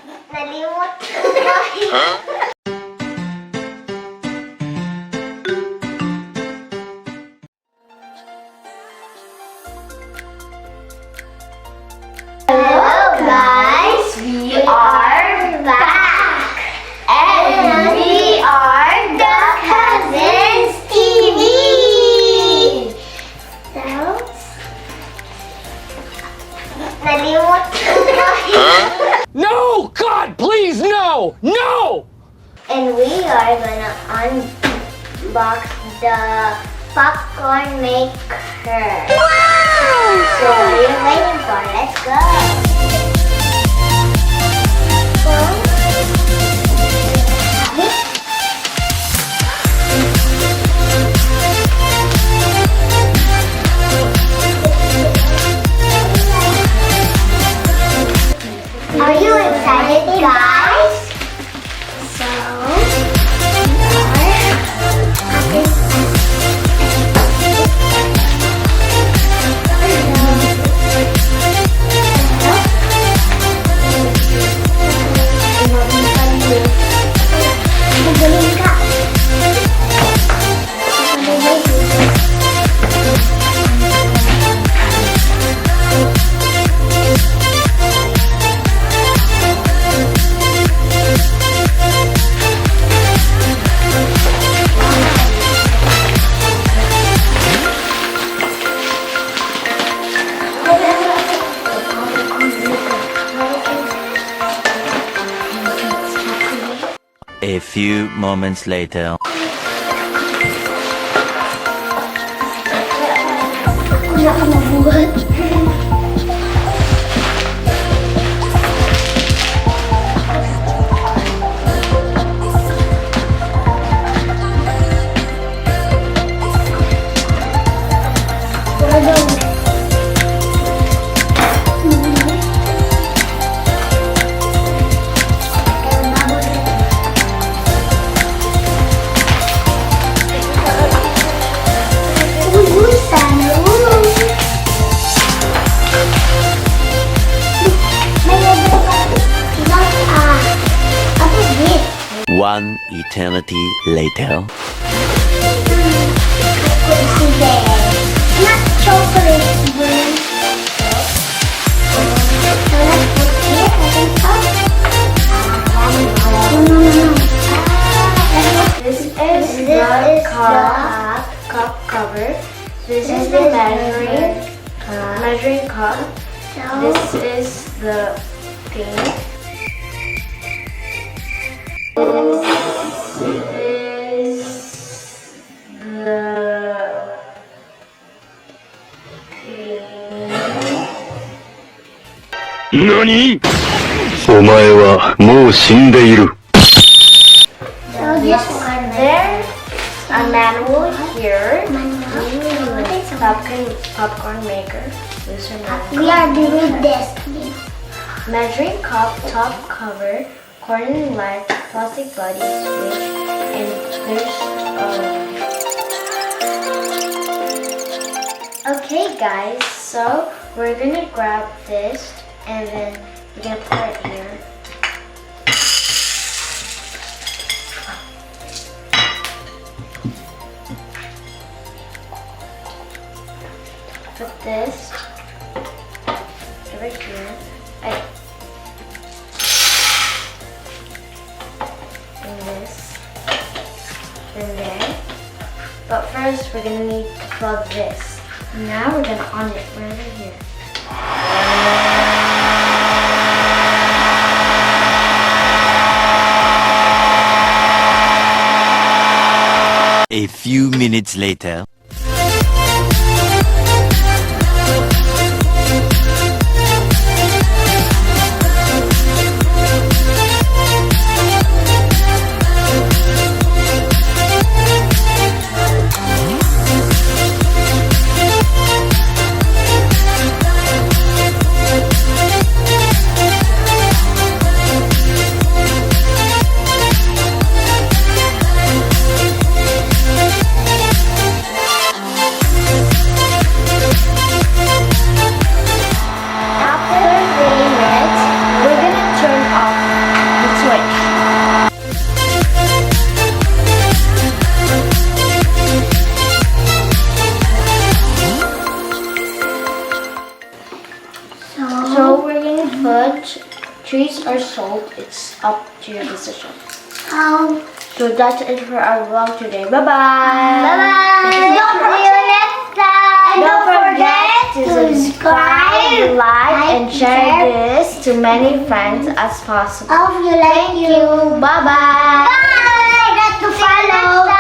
Nalimot ko ba? Hello guys, we are back and we are the Cousins TV. So, nalimot ko ba? No! God, please, no! No! And we are gonna unbox the popcorn maker. Wow! So what are you waiting for? Let's go! Are you excited, guys? So, A few moments later. wala ka mabuhat. One eternity later. Not chocolate, but so let's put here, I think so. This is the cup cover. This is the measuring cup. This is the thing. This is the thing. 何？お前はもう死んでいる。 So this one There's a manual here. Popcorn maker. This is a we are doing this. measuring cup, top cover, corn light, plastic body switch, and there's Okay guys, so we're gonna grab this and then we're gonna put it here. Put this over here. And this. And there. But first we're gonna need to plug this. Now we're gonna on it right over here. A few minutes later. So we're gonna put cheese or salt. It's up to your decision. So that's it for our vlog today. Bye bye. Bye-bye. Don't forget next time. And don't forget to subscribe, like, and share this to many friends as possible. Hope you like Thank you. Bye bye. Bye. Got to follow.